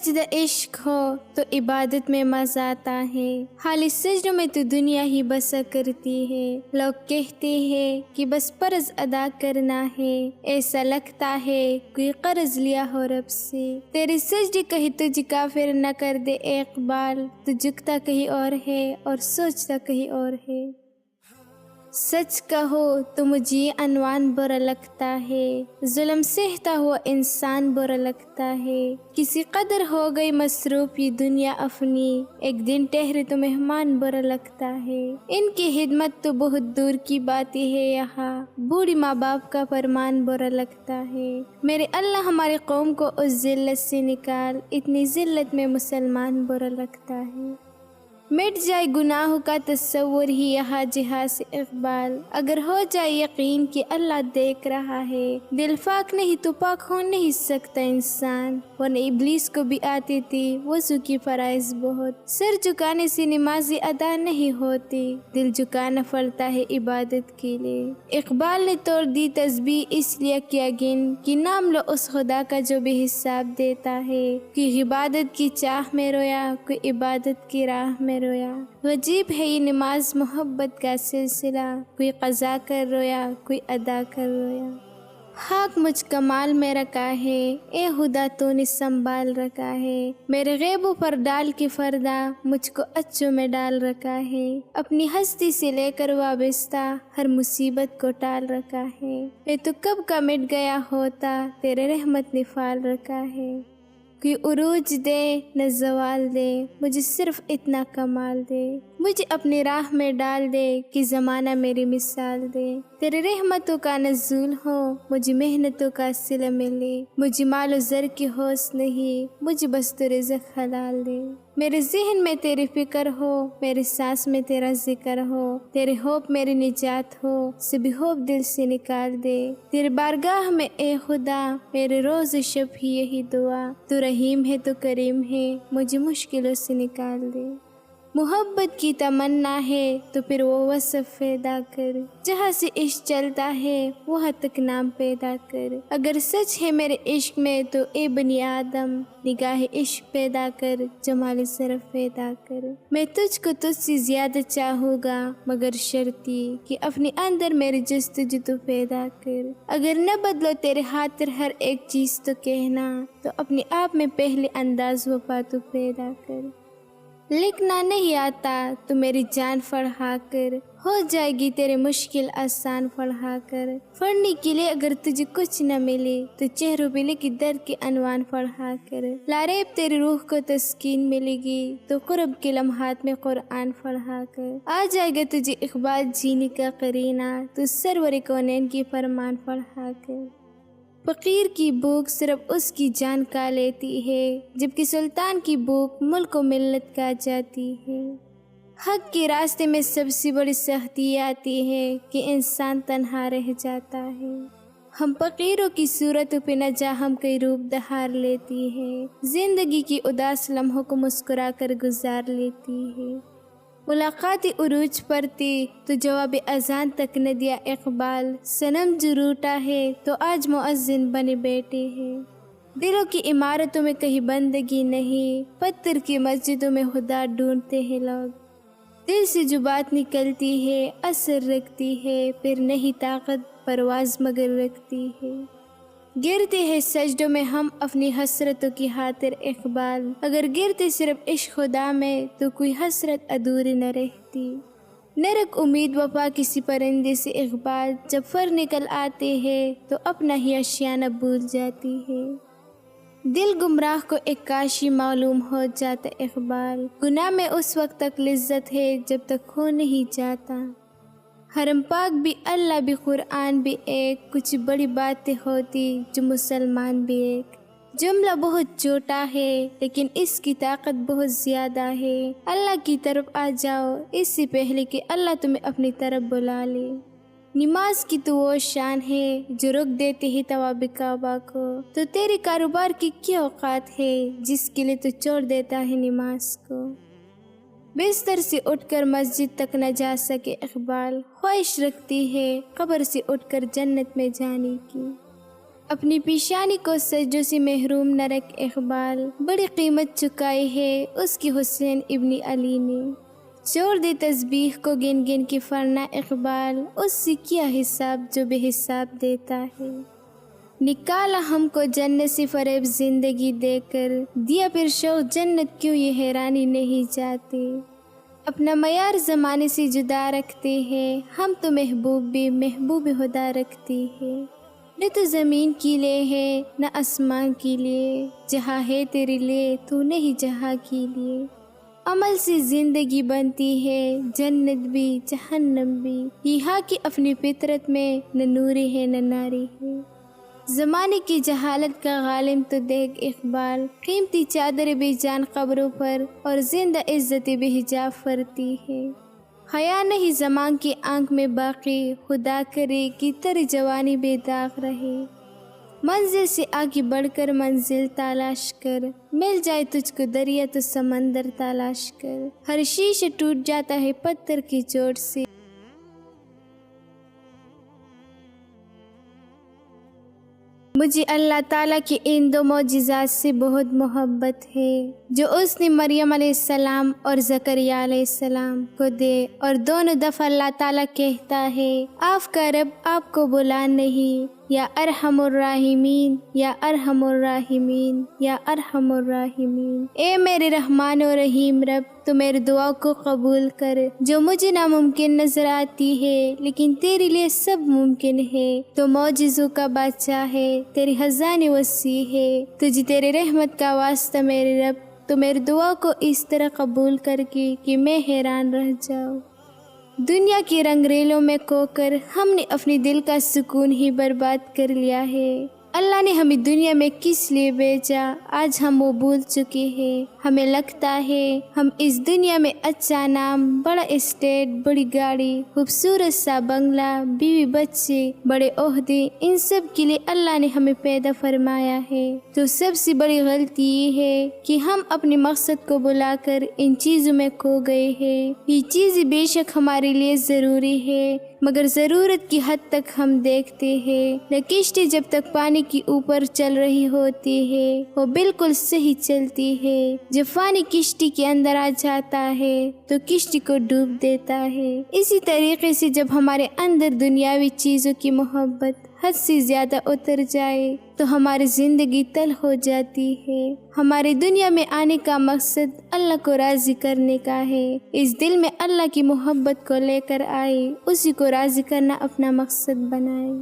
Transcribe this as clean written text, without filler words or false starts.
سجدہ عشق ہو تو عبادت میں مزہ آتا ہے، حال سجدوں میں تو دنیا ہی بسا کرتی ہے۔ لوگ کہتے ہیں کہ بس فرض ادا کرنا ہے، ایسا لگتا ہے کوئی قرض لیا ہو رب سے۔ تیرے سجدے کہیں تجھ کافر نہ کر دے اے اقبال، تو جھکتا کہیں اور ہے اور سوچتا کہیں اور ہے۔ سچ کہو تو مجھے یہ عنوان برا لگتا ہے، ظلم سہتا ہوا انسان برا لگتا ہے۔ کسی قدر ہو گئی مصروف یہ دنیا اپنی، ایک دن ٹھہرے تو مہمان برا لگتا ہے۔ ان کی خدمت تو بہت دور کی باتیں ہے، یہاں بوڑھی ماں باپ کا فرمان برا لگتا ہے۔ میرے اللہ ہماری قوم کو اس ذلت سے نکال، اتنی ذلت میں مسلمان برا لگتا ہے۔ مٹ جائے گناہوں کا تصور ہی یہاں جہاں سے اقبال، اگر ہو جائے یقین کہ اللہ دیکھ رہا ہے۔ دل پاک نہیں تو پاک ہو نہیں سکتا انسان، ورنہ ابلیس کو بھی آتی تھی وضو کی فرائض بہت۔ سر جھکانے سے نمازی ادا نہیں ہوتی، دل جھکانا پڑتا ہے عبادت کے لیے۔ اقبال نے توڑ دی تسبیح اس لیے کیا گن، کہ نام لو اس خدا کا جو بھی حساب دیتا ہے۔ کوئی عبادت کی چاہ میں رویا، کوئی عبادت کی راہ میں رویا۔ عجیب ہے یہ نماز محبت کا سلسلہ، کوئی قضا کر رویا، کوئی ادا کر رویا۔ خاک مجھ کمال میں رکھا ہے، اے خدا تو نے سنبھال رکھا ہے۔ میرے غیبوں پر ڈال کے فردا مجھ کو اچوں میں ڈال رکھا ہے۔ اپنی ہستی سے لے کر وابستہ ہر مصیبت کو ٹال رکھا ہے۔ میں تو کب کا مٹ گیا ہوتا، تیرے رحمت نے پال رکھا ہے۔ کوئی عروج دے نہ زوال دے، مجھے صرف اتنا کمال دے۔ مجھے اپنی راہ میں ڈال دے کہ زمانہ میری مثال دے۔ تیرے رحمتوں کا نزول ہو، مجھے محنتوں کا صلہ ملے۔ مجھے مال و زر کی ہوش نہیں، مجھے بس تو رزق حلال دے۔ میرے ذہن میں تیری فکر ہو، میرے سانس میں تیرا ذکر ہو۔ تیرے خوف میری نجات ہو، سبھی خوف دل سے نکال دے۔ تیرے بارگاہ میں اے خدا میرے روز شب ہی یہی دعا، تو رحیم ہے تو کریم ہے، مجھے مشکلوں سے نکال دے۔ محبت کی تمنا ہے تو پھر وہ وصف پیدا کر، جہاں سے عشق چلتا ہے وہاں تک نام پیدا کر۔ اگر سچ ہے میرے عشق میں تو اے بنی آدم، نگاہ عشق پیدا کر، جمال صرف پیدا کر۔ میں تجھ کو تجھ سے زیادہ چاہوں گا، مگر شرطی کہ اپنے اندر میرے جستجو تو پیدا کر۔ اگر نہ بدلو تیرے خاطر ہر ایک چیز تو کہنا، تو اپنے آپ میں پہلے انداز وفا تو پیدا کر۔ لکھنا نہیں آتا تو میری جان پڑھا کر، ہو جائے گی تیرے مشکل آسان پڑھا کر۔ پڑھنے کے لیے اگر تجھے کچھ نہ ملے تو چہروں پہ لکھی درد کے عنوان پڑھا کر۔ لاریب تیری روح کو تسکین ملے گی تو قرب کے لمحات میں قرآن پڑھا کر۔ آ جائے گا تجھے اقبال جینے کا قرینہ، تو سرور کونین کی فرمان پڑھا کر۔ فقیر کی بھوک صرف اس کی جان کھا لیتی ہے، جبکہ سلطان کی بھوک ملک و ملت کھا جاتی ہے۔ حق کے راستے میں سب سے بڑی سختی آتی ہے کہ انسان تنہا رہ جاتا ہے۔ ہم فقیروں کی صورتوں پہ نہ جا ہم کئی روپ دہار لیتی ہے، زندگی کی اداس لمحوں کو مسکرا کر گزار لیتی ہے۔ ملاقات عروج پر تھی تو جواب اذان تک نہ دیا اقبال، صنم جو روٹا ہے تو آج مؤذن بنے بیٹھے ہیں۔ دلوں کی عمارتوں میں کہیں بندگی نہیں، پتھر کی مسجدوں میں خدا ڈھونڈتے ہیں لوگ۔ دل سے جو بات نکلتی ہے اثر رکھتی ہے، پھر نہیں طاقت پرواز مگر رکھتی ہے۔ گرتے ہیں سجدوں میں ہم اپنی حسرتوں کی خاطر اقبال، اگر گرتے صرف عشق خدا میں تو کوئی حسرت ادھوری نہ رہتی۔ نہ رکھ امید وفا کسی پرندے سے اقبال، جب پر نکل آتے ہیں تو اپنا ہی آشیانہ بھول جاتی ہے۔ دل گمراہ کو ایک کاشی معلوم ہو جاتا اقبال، گناہ میں اس وقت تک لذت ہے جب تک کھو نہیں جاتا۔ حرم پاک بھی اللہ بھی قرآن بھی ایک، کچھ بڑی باتیں ہوتی جو مسلمان بھی ایک۔ جملہ بہت چھوٹا ہے لیکن اس کی طاقت بہت زیادہ ہے۔ اللہ کی طرف آ جاؤ اس سے پہلے کہ اللہ تمہیں اپنی طرف بلا لے۔ نماز کی تو وہ شان ہے جو رک دیتے ہی طواف کعبہ کو، تو تیرے کاروبار کی کیا اوقات ہے جس کے لیے تو چھوڑ دیتا ہے نماز کو۔ بستر سے اٹھ کر مسجد تک نہ جا سکے اقبال، خواہش رکھتی ہے قبر سے اٹھ کر جنت میں جانے کی۔ اپنی پیشانی کو سجدوں سے محروم نہ رکھ اقبال، بڑی قیمت چکائی ہے اس کی حسین ابن علی نے۔ چھوڑ دے تسبیح کو گن گن کے فرنا اقبال، اس سے کیا حساب جو بے حساب دیتا ہے۔ نکالا ہم کو جنت سے فریب زندگی دے کر، دیا پھر شوق جنت کیوں یہ حیرانی نہیں جاتے۔ اپنا معیار زمانے سے جدا رکھتے ہیں ہم تو محبوب بھی محبوب خدا رکھتی ہے۔ نہ تو زمین کی لے ہے نہ آسمان کی لیے، جہاں ہے تیرے لیے تو نہیں جہاں کی لیے۔ عمل سے زندگی بنتی ہے جنت بھی جہنم بھی، یہاں کی اپنی فطرت میں نہ نوری ہے نہ ناری ہے۔ زمانے کی جہالت کا غالب تو دیکھ اقبال، قیمتی چادر بے جان قبروں پر اور زندہ عزت بے حجاب فرتی ہے۔ حیا نہیں زمان کی آنکھ میں باقی، خدا کرے کہ تیری جوانی بے داغ رہے۔ منزل سے آگے بڑھ کر منزل تلاش کر، مل جائے تجھ کو دریا تو سمندر تلاش کر۔ ہر شیشہ ٹوٹ جاتا ہے پتھر کی چوٹ سے۔ مجھے اللہ تعالیٰ کے ان دو معجزات سے بہت محبت ہے جو اس نے مریم علیہ السلام اور زکریا علیہ السلام کو دے، اور دونوں دفعہ اللہ تعالیٰ کہتا ہے آپ کا رب آپ کو بلا نہیں، یا ارحم الراحمین یا ارحم الراحمین یا ارحم الراحمین۔ اے میرے رحمان و رحیم رب، تو میری دعا کو قبول کر۔ جو مجھے ناممکن نظر آتی ہے لیکن تیرے لیے سب ممکن ہے۔ تو معجزوں کا بادشاہ ہے، تیری خزانے وسیع ہے، تجھے تیرے رحمت کا واسطہ میرے رب، تو میری دعا کو اس طرح قبول کر کے کہ میں حیران رہ جاؤں۔ دنیا کی رنگ ریلوں میں کھو کر ہم نے اپنے دل کا سکون ہی برباد کر لیا ہے۔ اللہ نے ہمیں دنیا میں کس لیے بھیجا آج ہم وہ بھول چکے ہیں۔ ہمیں لگتا ہے ہم اس دنیا میں اچھا نام، بڑا اسٹیٹ، بڑی گاڑی، خوبصورت سا بنگلہ، بیوی بچے، بڑے عہدے، ان سب کے لیے اللہ نے ہمیں پیدا فرمایا ہے۔ تو سب سے بڑی غلطی یہ ہے کہ ہم اپنے مقصد کو بلا کر ان چیزوں میں کھو گئے ہیں۔ یہ چیزیں بے شک ہمارے لیے ضروری ہے، مگر ضرورت کی حد تک ہم دیکھتے ہیں۔ نہ کشتی جب تک پانی کے اوپر چل رہی ہوتی ہے وہ بالکل صحیح چلتی ہے، جب پانی کشتی کے اندر آ جاتا ہے تو کشتی کو ڈوب دیتا ہے۔ اسی طریقے سے جب ہمارے اندر دنیاوی چیزوں کی محبت حد سے زیادہ اتر جائے تو ہماری زندگی تلخ ہو جاتی ہے۔ ہمارے دنیا میں آنے کا مقصد اللہ کو راضی کرنے کا ہے۔ اس دل میں اللہ کی محبت کو لے کر آئے، اسی کو راضی کرنا اپنا مقصد بنائے۔